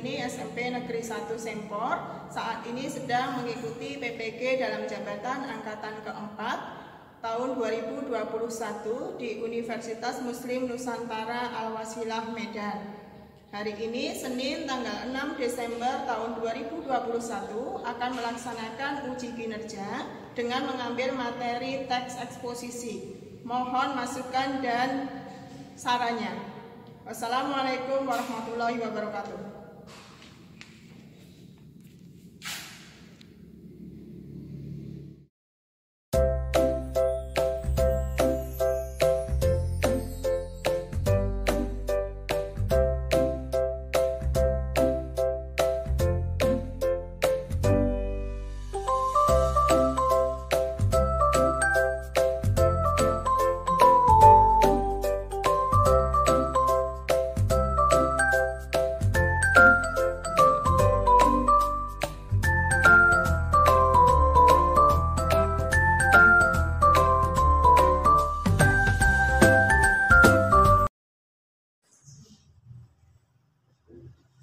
ini SMP Negeri 1 Sempor. Saat ini sedang mengikuti PPG dalam jabatan angkatan keempat tahun 2021 di Universitas Muslim Nusantara Al-Wasilah Medan. Hari ini Senin tanggal 6 Desember tahun 2021 akan melaksanakan uji kinerja dengan mengambil materi teks eksposisi. Mohon masukan dan sarannya. Wassalamualaikum warahmatullahi wabarakatuh.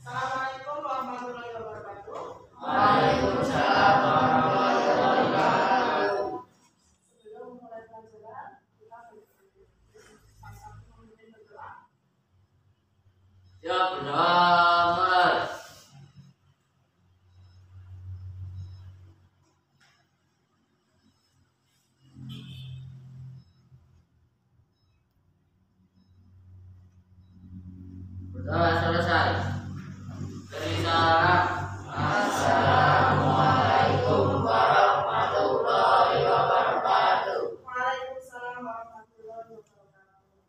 Assalamualaikum warahmatullahi wabarakatuh. Waalaikumsalam warahmatullahi wabarakatuh. Sebelum mulai pelajaran, kita pasang memimpin berdoa. Ya benar. Sudah selesai. Salam. Assalamualaikum warahmatullahi wabarakatuh. Waalaikumsalam warahmatullahi wabarakatuh.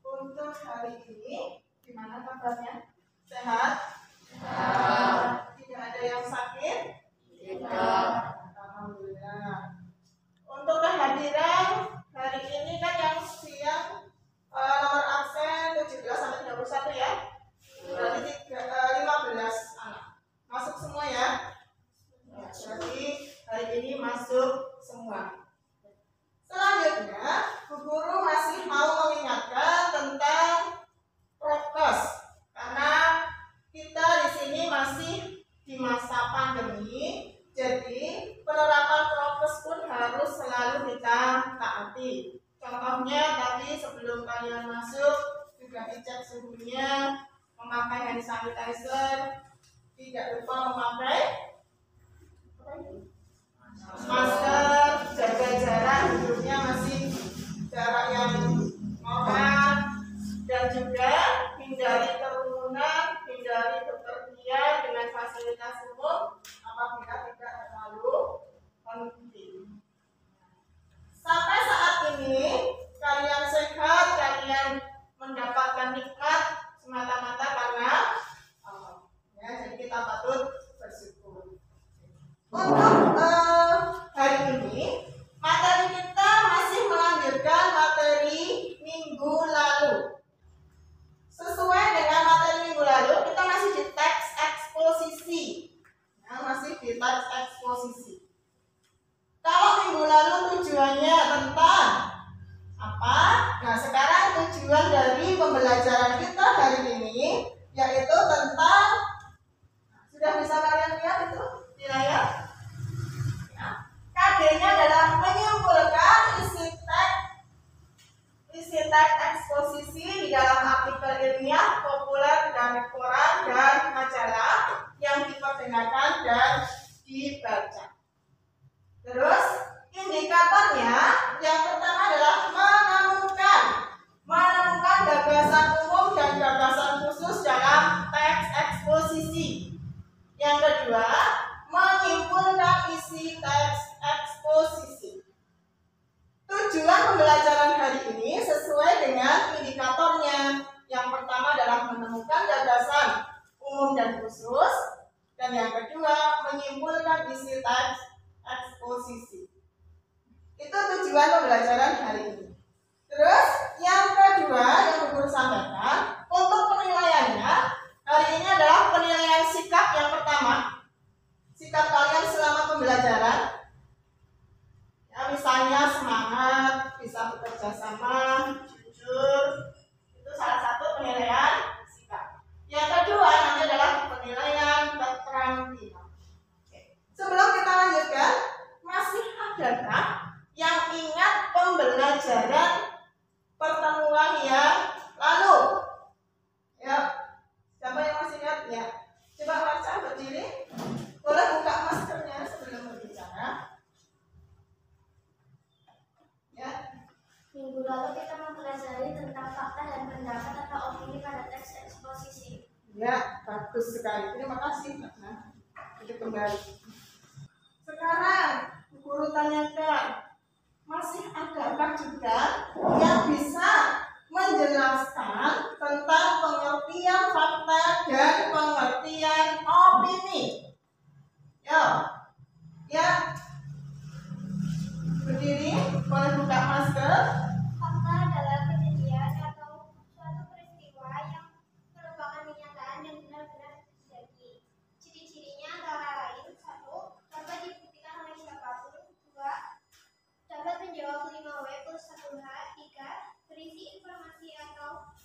Untuk hari ini, gimana kabarnya? Sehat? Sehat. Tidak ada yang sakit? Tidak. Alhamdulillah. Untuk kehadiran hari ini kan yang siang nomor absen 17 sampai 31 ya. Berarti 15 anak. Masuk semua ya? Ya, berarti hari ini masuk semua. Selanjutnya, Bu Guru masih mau mengingatkan tentang prokes. Karena kita di sini masih di masa pandemi, jadi penerapan prokes pun harus selalu kita taati. Contohnya tadi sebelum kalian masuk juga dicek suhunya, memakai hand sanitizer, tidak lupa memakai masker, jaga jarak, duduknya masih jarak yang normal, dan juga hindari kerumunan, hindari bepergian dengan fasilitas umum apabila tidak terlalu penting. Sampai saat ini kalian sehat, kalian mendapatkan nikmat semata-mata karena Allah. Ya, jadi kita patut bersyukur. Untuk hari ini materi kita masih melanjutkan materi minggu lalu. Sesuai dengan materi minggu lalu, kita masih di teks eksposisi. Ya, masih di teks eksposisi. Kalau minggu lalu tujuannya tentang apa? Nah, sekarang tujuan dari pembelajaran kita hari ini yaitu tentang, sudah bisa kalian lihat itu di layar? Ya. KD-nya adalah menyimpulkan isi teks eksposisi di dalam artikel ilmiah populer dari koran dan majalah yang diperdengarkan dan dibaca. Terus indikatornya yang pertama adalah menemukan gagasan umum dan gagasan khusus dalam teks eksposisi. Yang kedua, menyimpulkan isi teks eksposisi. Tujuan pembelajaran hari ini sesuai dengan indikatornya. berpendapat atau opini pada teks eksposisi. Ya, bagus sekali. Terima kasih, Nah, itu kembali. Sekarang, guru tanyakan, masih adakah juga yang bisa menjelaskan tentang pengertian fakta dan pengertian opini? Ya, ya. Berdiri, boleh buka masker. Fakta adalah kejadian atau suatu peristiwa yang merupakan kenyataan dan benar-benar terjadi. Ciri-cirinya antara lain: 1. Dapat dibuktikan oleh siapapun. 2. Dapat menjawab 5W plus 1H. 3. Berisi informasi atau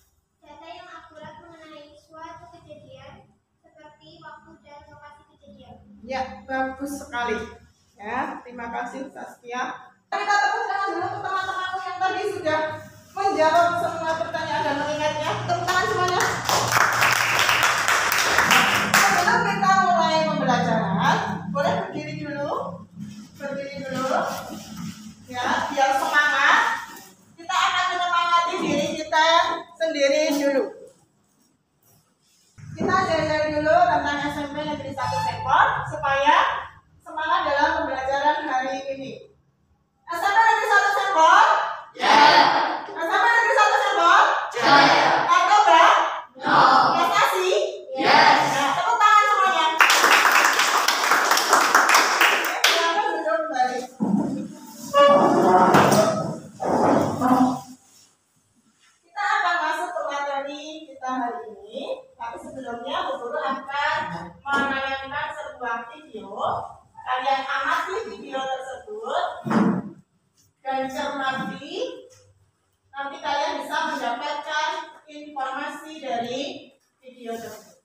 data yang akurat mengenai suatu kejadian seperti waktu dan lokasi kejadian. Ya, bagus sekali. Ya, terima kasih Saskia. Kita tepuk tangan dulu untuk teman-temanku yang tadi sudah menjawab semua pertanyaan dan mengingatnya. Tepuk tangan semuanya. Sebelum kita mulai pembelajaran, boleh berdiri dulu. Berdiri dulu. Ya, biar semangat. Kita akan menyemangati diri kita sendiri dulu. Kita ajar dulu tentang SMP Negeri 1 Sempor supaya semangat dalam pembelajaran hari ini. SMP Negeri 1 Sempor? Ya. SMP Negeri 1 Sempor? Jaya. Narkoba? No. Prestasi? Yes. Nah, tepuk tangan semuanya. Silakan duduk kembali. Kita akan masuk ke materi kita hari ini. Tapi sebelumnya Bu Guru akan menayangkan sebuah video. Kalian amati video tersebut dan cermati. Nanti kalian bisa mendapatkan informasi dari video tersebut.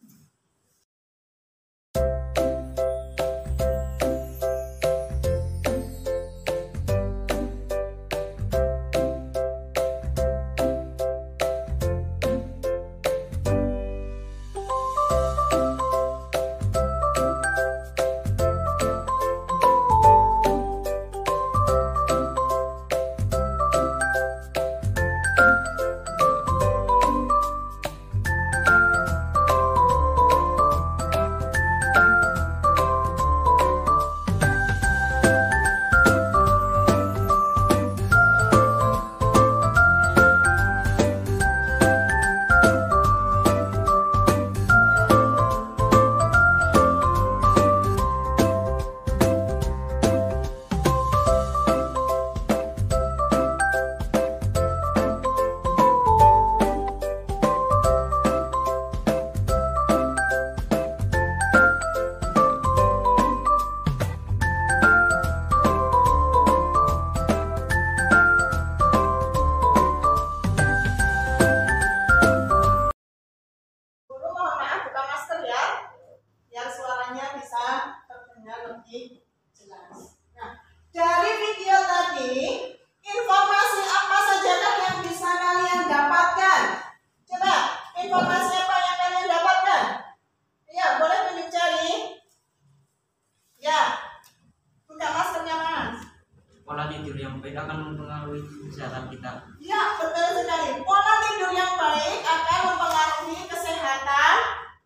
kesehatan kita. Ya, betul sekali. Pola tidur yang baik akan mempengaruhi kesehatan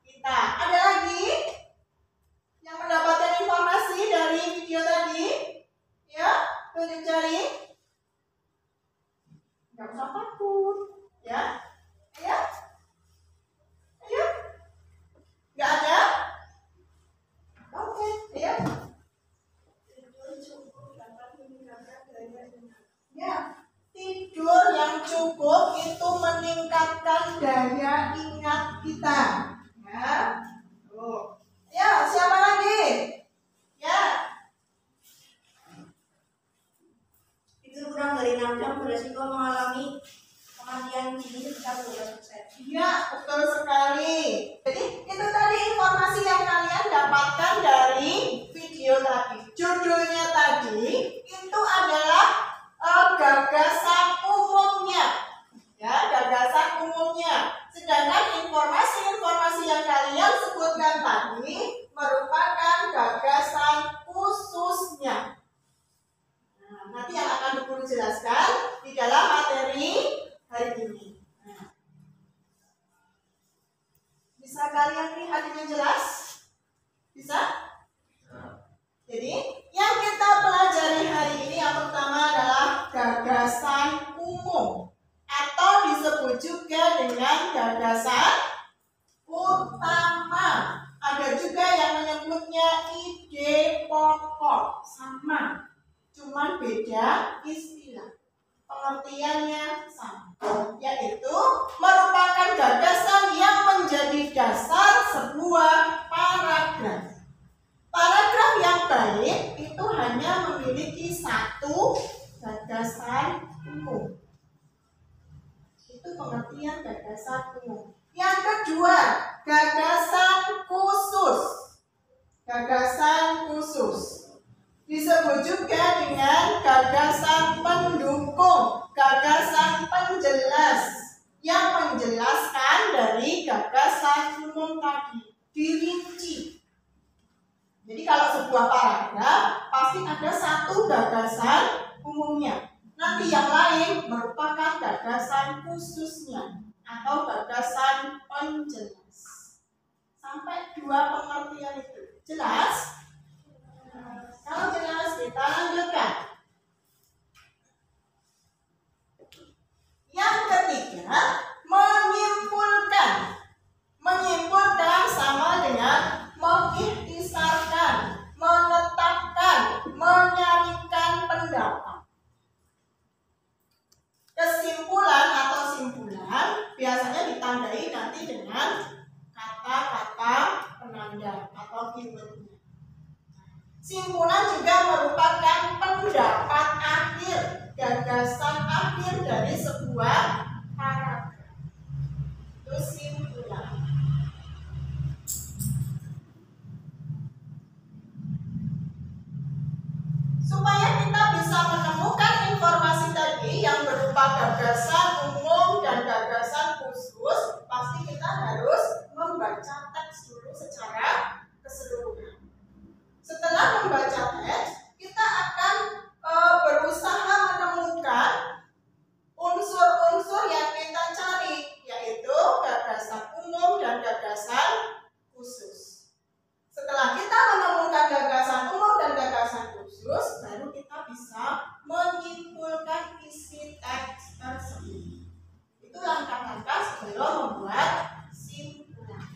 kita. Ada lagi yang mendapatkan informasi dari video tadi? Ya, tunjuk jari. Nggak usah takut. Ya, ayo. Ayo. Nggak ada? Oke, ayo. Ya, tidur yang cukup itu meningkatkan daya ingat kita. Ya, tuh. Ya, siapa lagi? Ya. Tidur kurang dari 6 jam beresiko mengalami kematian dini sekitar 12%. Iya, betul sekali. Jadi itu tadi informasi yang kalian dapatkan dari video tadi. Judulnya tadi itu adalah gagasan umumnya. Ya, gagasan umumnya. Sedangkan informasi-informasi yang kalian sebutkan tadi merupakan gagasan khususnya. Nah, nanti yang akan Guru jelaskan di dalam materi hari ini. Nah, kalian lihat dengan jelas? Bisa? Jadi, yang kita pelajari hari ini yang pertama adalah gagasan umum atau disebut juga dengan gagasan utama. Ada juga yang menyebutnya ide pokok, sama, cuman beda istilah. Pengertiannya sama, yaitu merupakan gagasan yang menjadi dasar sebuah paragraf. Paragraf yang baik itu hanya memiliki satu gagasan umum. Itu pengertian gagasan umum. Yang kedua, gagasan khusus. Gagasan khusus disebut juga dengan gagasan pendukung, gagasan penjelas yang menjelaskan dari gagasan umum tadi, dirinci. Jadi kalau sebuah paragraf pasti ada satu gagasan umumnya. Nanti yang lain merupakan gagasan khususnya atau gagasan penjelas. Sampai dua pengertian itu. Jelas? Kalau jelas kita lanjutkan. Yang ketiga, menyimpulkan. Menyimpulkan sama dengan mengikhtisarkan, menetapkan, menyaringkan pendapat. Kesimpulan atau simpulan biasanya ditandai nanti dengan kata-kata penanda atau keywordnya. Simpulan juga merupakan pendapat akhir, gagasan akhir dari sebuah paragraf. Itu simpulan. Supaya kita bisa menemukan informasi tadi yang berupa gagasan umum dan gagasan khusus, pasti kita harus membaca teks dulu secara keseluruhan. Setelah membaca teks, kita akan berusaha menemukan unsur-unsur yang kita cari, yaitu gagasan umum dan gagasan khusus. Setelah kita menemukan gagasan umum dan gagasan khusus, baru kita bisa menyimpulkan isi teks tersebut. Itu langkah-langkah sebelum membuat simpulan.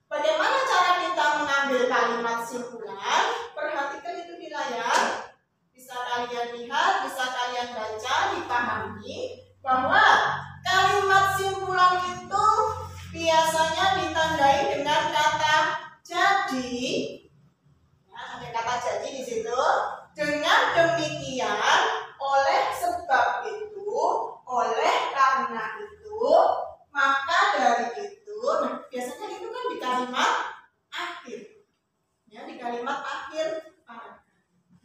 Bagaimana cara kita mengambil kalimat simpulan? Perhatikan itu di layar. Bisa kalian lihat, bisa kalian baca, dipahami bahwa kalimat simpulan itu biasanya ditandai dengan kata jadi. Ya, ada kata jadi di situ. Dengan demikian, oleh sebab itu, oleh karena itu, maka dari itu. Nah, biasanya itu kan di kalimat akhir. Ya, di kalimat akhir paragraf.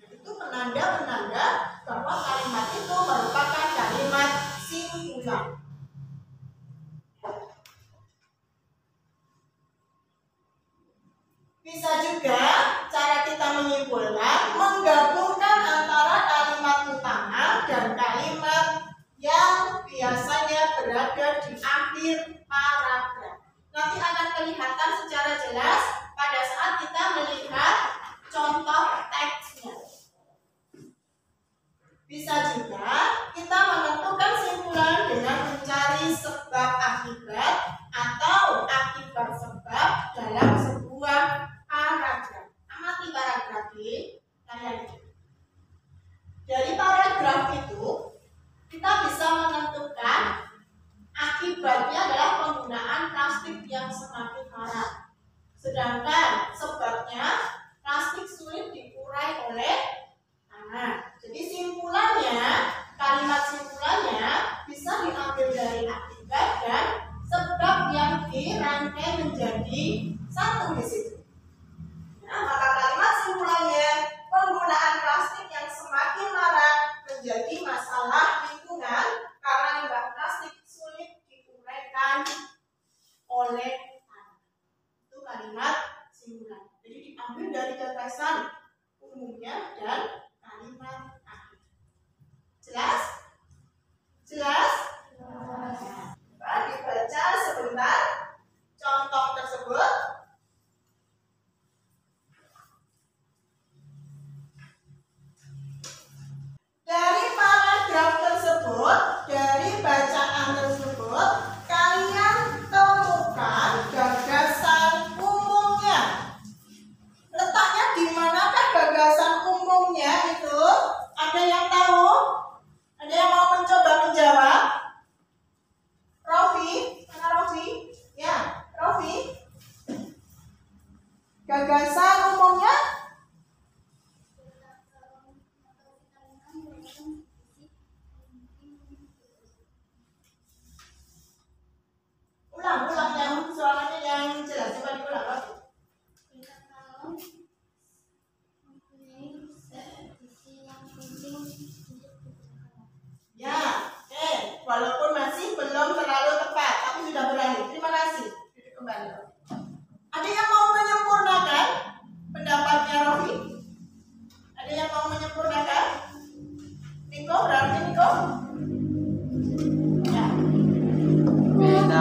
Nah, itu penanda-penanda bahwa kalimat itu merupakan kalimat simpulan. Bisa juga cara kita menyimpulkan menggabungkan antara kalimat utama dan kalimat yang biasanya berada di akhir paragraf. Nanti akan kelihatan secara jelas pada saat kita melihat contoh teksnya. Bisa juga kita menentukan simpulan dengan mencari sebab akibat atau akibat sebab dalam sebuah paragraf. Amati paragraf ini, kalian. Dari paragraf itu kita bisa menentukan akibatnya adalah penggunaan plastik yang semakin marak. Sedangkan sebabnya plastik sulit diurai oleh tangan. Jadi simpulannya, kalimat simpulannya bisa diambil dari akibat dan sebab yang dirangkai menjadi satu di situ. Nah, maka kalimat simpulannya penggunaan plastik yang semakin marak menjadi masalah lingkungan karena limbah plastik sulit diuraikan oleh tangan. Itu kalimat simpulan. Jadi diambil dari gagasan umumnya dan kalimat akhir. Jelas? Jelas? Coba dibaca sebentar contoh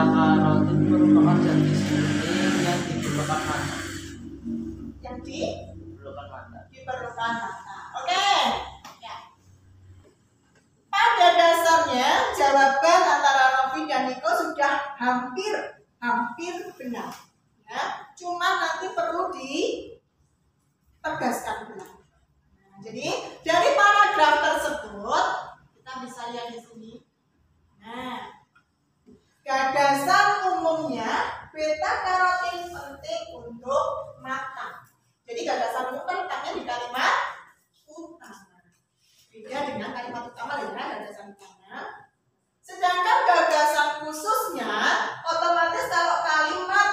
karotin merupakan zat gizi penting yang diperlukan mata. Yang Diperlukan mata. diperlukan mata. Oke. Ya. Pada dasarnya jawaban antara Novi dan Niko sudah hampir benar. Ya. Cuma nanti perlu ditegaskan benar. Nah, jadi dari paragraf tersebut kita bisa lihat di sini. Nah, gagasan umumnya beta karotin penting untuk mata. Jadi gagasan umum kan letaknya di kalimat utama. Beda dengan kalimat utama dengan gagasan utama. Sedangkan gagasan khususnya otomatis kalau kalimat,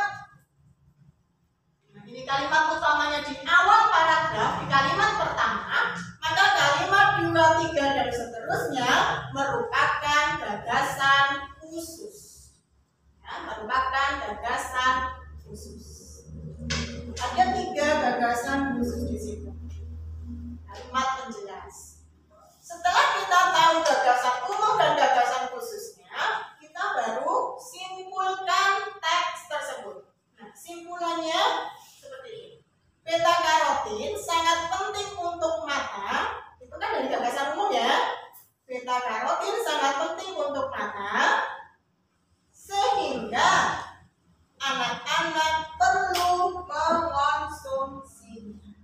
nah ini kalimat utamanya di awal paragraf, di kalimat pertama, maka kalimat 2, 3 dan seterusnya merupakan gagasan khusus. Ya, merupakan gagasan khusus. Ada 3 gagasan khusus di situ. Kalimat penjelas. Setelah kita tahu gagasan umum dan gagasan khususnya, kita baru simpulkan teks tersebut. Nah, simpulannya seperti ini. Beta karotin sangat penting untuk mata. Itu kan dari gagasan umum ya. Beta karotin sangat penting untuk mata, sehingga anak-anak perlu mengonsumsinya.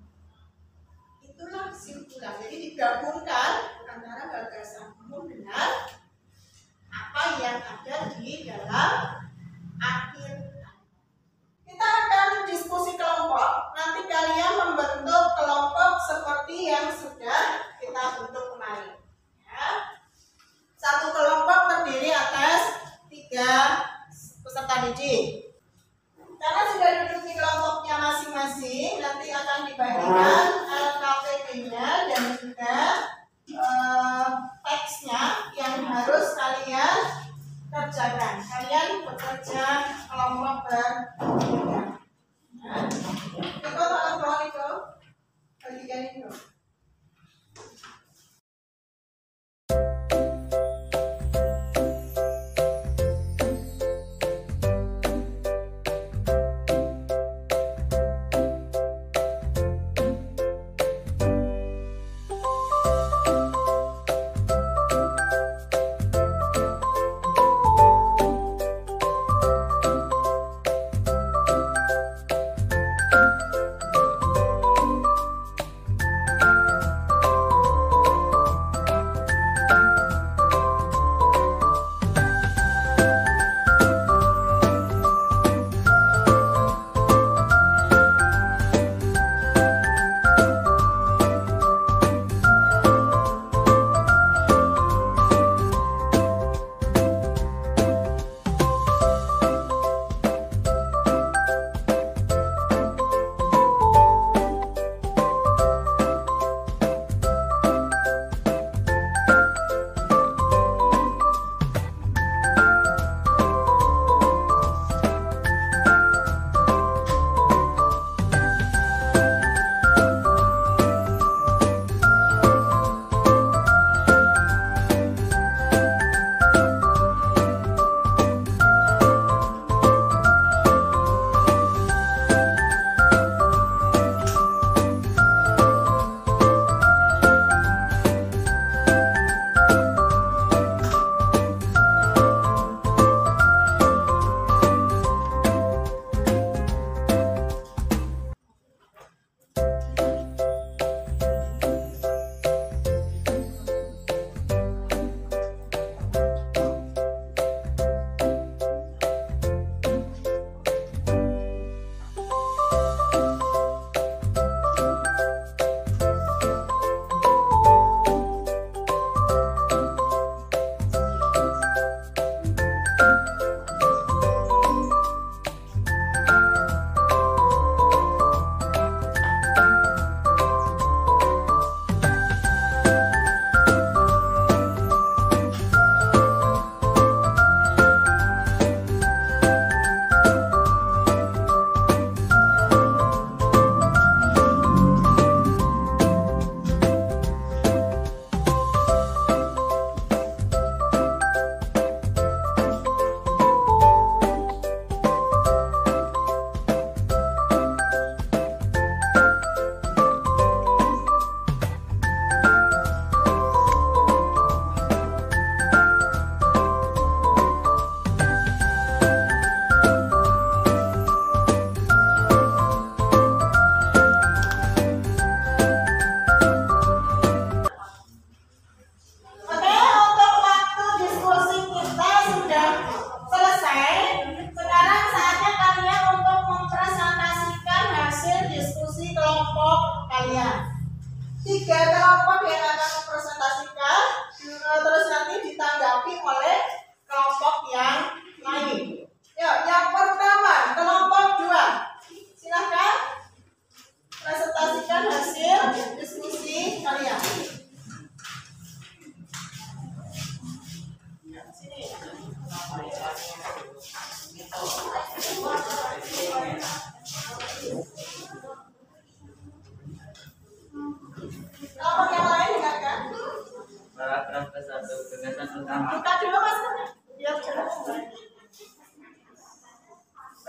Itulah kesimpulan. Jadi digabungkan antara gagasan umum dengan apa yang ada di dalam akhir. Kita akan diskusi kelompok. Nanti kalian membentuk kelompok seperti yang sudah kita bentuk kemarin. Ya. Satu kelompok terdiri atas 3 peserta didik. Karena sudah duduk di kelompoknya masing-masing, nanti akan dibagikan LKPP-nya dan juga teksnya yang harus kalian kerjakan. Kalian bekerja kelompok bertiga. Nah, coba tolong bawa itu, bagikan itu.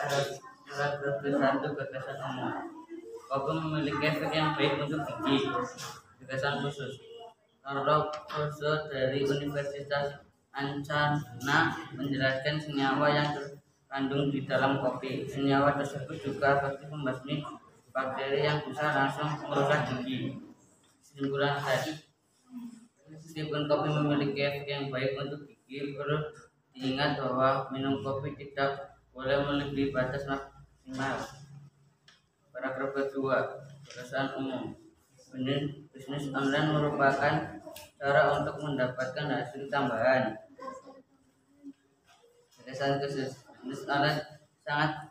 Paragraf ke-1 gagasan umum. Kopi memiliki efek yang baik untuk gigi. Gagasan khusus. Karlososo dari Universitas Ancana menjelaskan senyawa yang terkandung di dalam kopi. Senyawa tersebut juga efektif membasmi bakteri yang bisa langsung merusak gigi. Kesimpulan tadi, meskipun kopi memiliki efek yang baik untuk gigi, perlu diingat bahwa minum kopi tidak boleh melebihi batas maksimal. Paragraf kedua, gagasan umum. Bisnis online merupakan cara untuk mendapatkan hasil tambahan. Gagasan khusus. Bisnis online sangat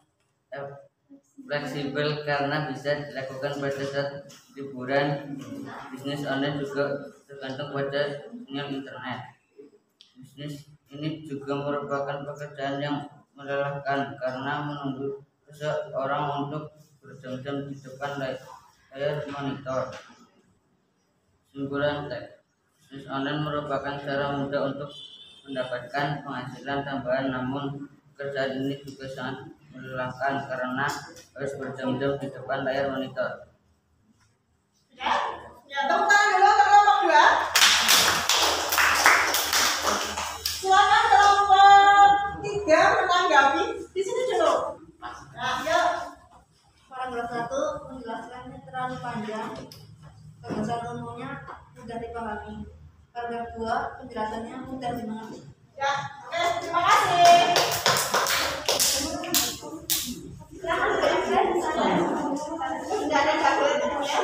fleksibel karena bisa dilakukan pada saat liburan. Bisnis online juga tergantung pada sinyal internet. Bisnis ini juga merupakan pekerjaan yang melelahkan karena menunggu seseorang untuk berjam-jam di depan layar monitor. Kesimpulan teks, bisnis online merupakan cara mudah untuk mendapatkan penghasilan tambahan, namun pekerjaan ini juga sangat melelahkan karena harus berjam-jam di depan layar monitor. Ya, tepuk tangan dulu untuk kelompok 2. Silakan kelompok 3 menanggapi. Di sini dulu. Nah, yuk. Paragraf 1 penjelasannya terlalu panjang, gagasan umumnya mudah dipahami. Paragraf 2 penjelasannya mudah dimengerti. Ya, oke, terima kasih. Sudah ada jagoan ya.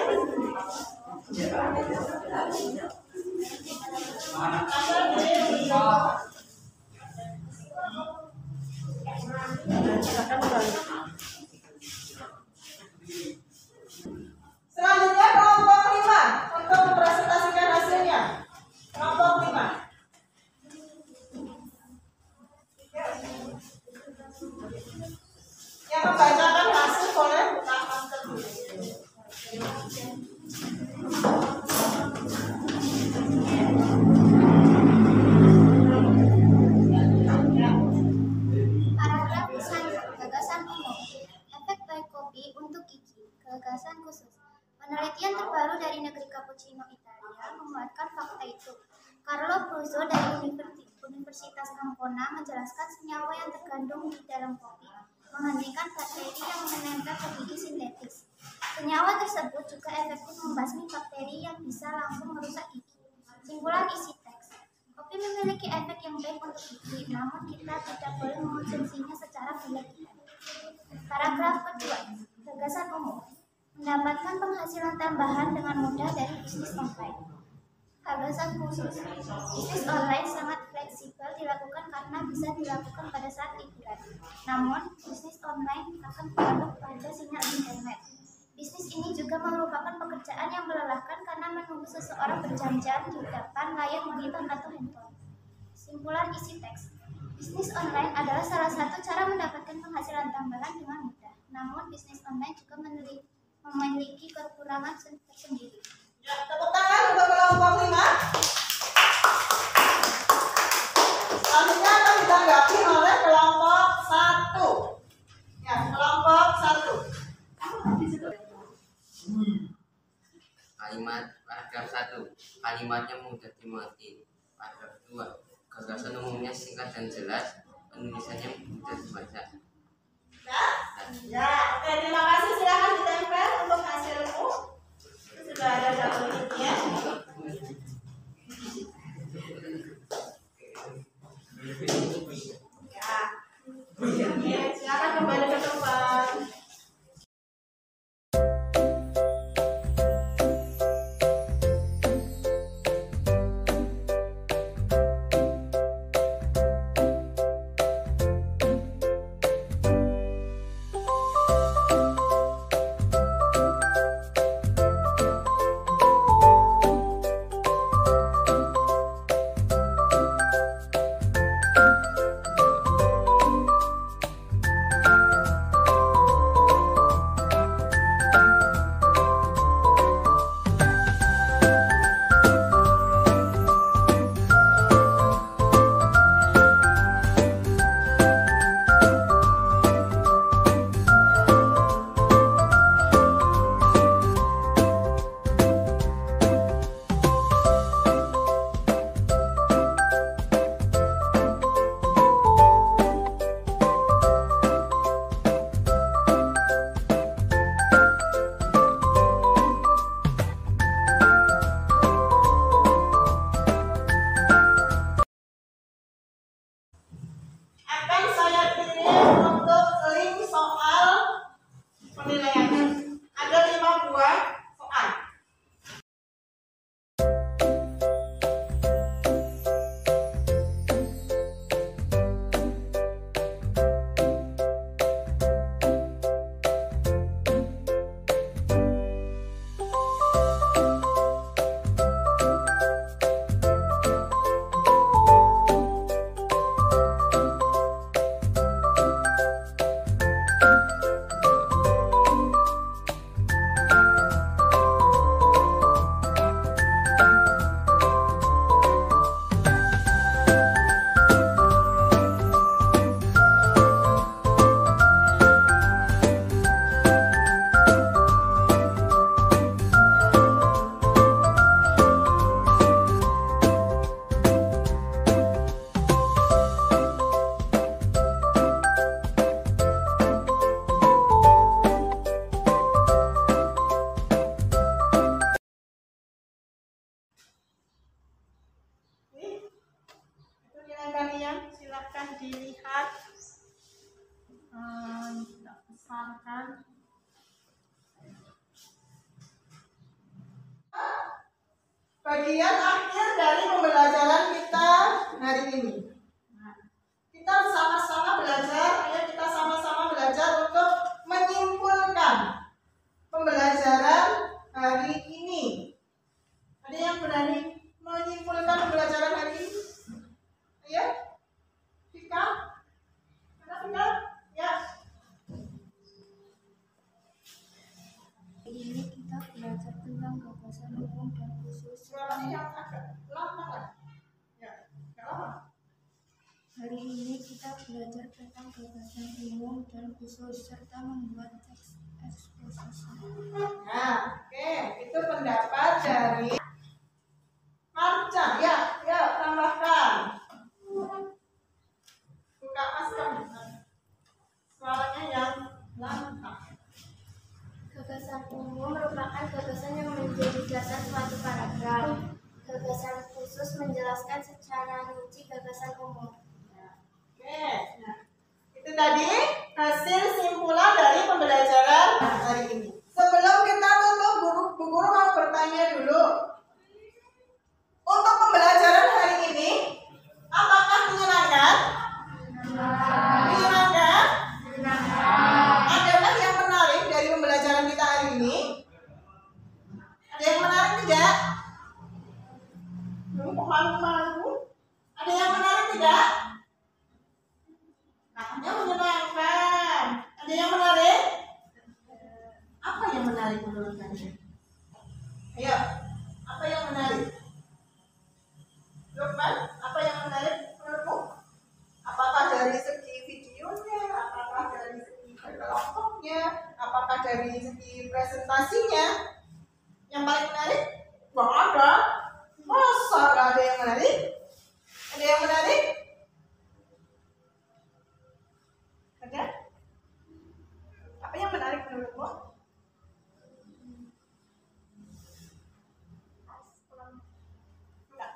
Selanjutnya kelompok 5 untuk mempresentasikan hasilnya. Kelompok 5. Yang membacakan hasil boleh buka masker dulu. Paragraf 1. Gagasan umum. Efek baik kopi untuk gigi. Gagasan khusus. Penelitian terbaru dari negeri Cappuccino, Italia menguatkan fakta itu. Carlo Bruzzo dari Universitas Ancona menjelaskan senyawa yang terkandung di dalam kopi menghentikan bakteri yang menempel ke gigi sintetis. Senyawa tersebut juga efektif membasmi bakteri yang bisa langsung merusak gigi. Simpulan isi teks. Kopi memiliki efek yang baik untuk gigi, namun kita tidak boleh mengonsumsinya secara berlebihan. Paragraf kedua. Gagasan umum. Mendapatkan penghasilan tambahan dengan mudah dari bisnis online. Gagasan khusus. Bisnis online sangat fleksibel dilakukan karena bisa dilakukan pada saat liburan. Namun, bisnis online akan bergantung pada sinyal internet. Bisnis ini juga merupakan pekerjaan yang melelahkan karena menunggu seseorang berjam-jam di depan layar monitor atau handphone. Simpulan isi teks. Bisnis online adalah salah satu cara mendapatkan penghasilan tambahan dengan mudah. Namun, bisnis online juga memiliki kekurangan tersendiri. Ya, tepuk tangan untuk kelompok 5. Selanjutnya akan ditanggapi oleh kelompok 1. Ya, kelompok 1. Kalimat paragraf 1. Kalimatnya mudah dimengerti. Paragraf 2. Gagasan umumnya singkat dan jelas. Penulisannya mudah dibaca. Ya, oke, terima kasih. Silakan ditempel untuk hasilmu. Sudah ada dokumennya. Ya, silakan kembali ke tempat. Misalkan bagian akhir dari pembelajaran kita hari ini. Nah, kita sama-sama belajar, ya kita sama-sama belajar untuk menyimpulkan pembelajaran hari ini. Ada yang berani menyimpulkan pembelajaran hari ini? Ayo, Vika, mana Vika? Ya. Ini kita belajar tentang gagasan umum dan khusus. Suaranya yang agak lama kan? Ya, nggak lama. Hari ini kita belajar tentang gagasan umum dan khusus serta membuat teks eksposisi. Nah, oke, itu pendapat dari Marca. Ya, tambahkan. Buka masker. Suaranya yang lantang. Gagasan umum merupakan gagasan yang menjadi dasar suatu paragraf. Gagasan khusus menjelaskan secara rinci gagasan umum. Oke, nah itu tadi hasil simpulan dari pembelajaran hari ini. Sebelum kita tutup, Bu Guru mau bertanya dulu. Untuk pembelajaran hari ini, apakah menyenangkan? Menyenangkan? Adakah yang menarik dari pembelajaran kita hari ini? Ada yang menarik tidak? Kok malu-malu? Ada yang menarik tidak? Katanya menyenangkan. Ada yang menarik? Apa yang menarik menurut kalian? Ayo, apa yang menarik? Lukman, apa yang menarik menurutmu? Apakah dari segi videonya? Apakah dari segi kelompoknya? Apakah dari segi presentasinya? Yang paling menarik? Wah, ada. Masa gak ada yang menarik? Ada yang menarik? Ada? Apa yang menarik menurutmu? Enggak.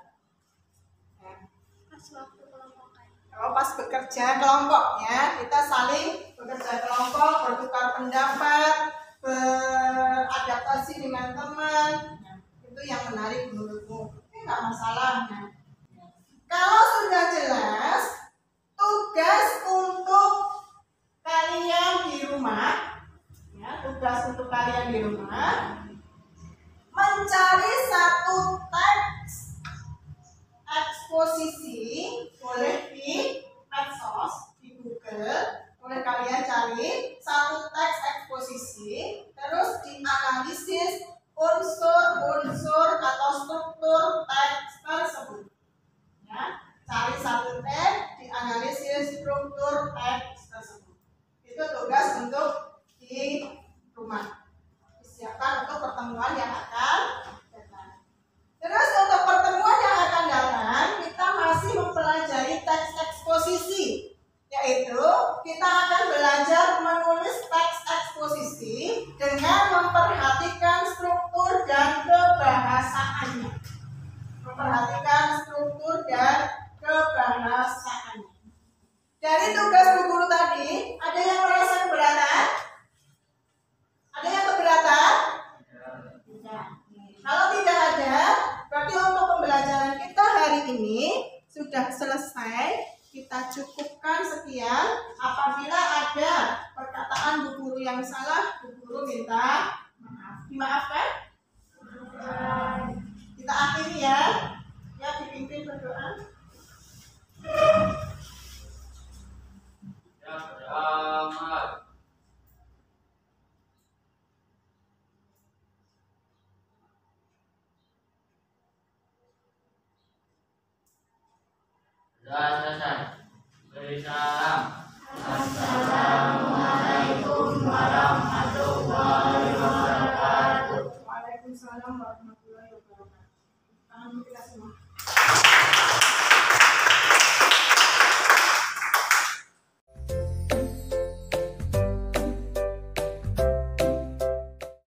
Pas waktu kelompokan. Kalau pas bekerja kelompoknya, kita saling bekerja kelompok, bertukar pendapat, beradaptasi dengan teman. Nah, itu yang menarik menurutmu. Ini enggak masalah. Nah, kalau sudah jelas tugas untuk kalian di rumah, ya, tugas untuk kalian di rumah mencari satu teks eksposisi, boleh di medsos, di Google, boleh kalian cari satu teks eksposisi, terus dianalisis unsur-unsur atau struktur teks tersebut. Ya, cari satu teks, dianalisis struktur teks tersebut. Itu tugas untuk di rumah. Disiapkan untuk pertemuan yang akan datang. Terus untuk pertemuan yang akan datang, kita masih mempelajari teks eksposisi, yaitu kita akan belajar menulis teks eksposisi dengan memperhatikan struktur dan kebahasaannya. Memperhatikan struktur dan kebahasaannya. Dari tugas Bu Guru tadi, ada yang merasa keberatan? Ada yang keberatan? Tidak. Kalau tidak ada, berarti untuk pembelajaran kita hari ini sudah selesai. Kita cukupkan sekian. Apabila ada perkataan Bu Guru yang salah, Bu Guru minta maaf. Dimaafkan? Kita akhiri ya. Ya, dipimpin berdoa. Ya, selamat. Sudah selesai. Beri salam. Assalamualaikum warahmatullahi wabarakatuh. Waalaikumsalam warahmatullahi wabarakatuh. Tangan kita semua.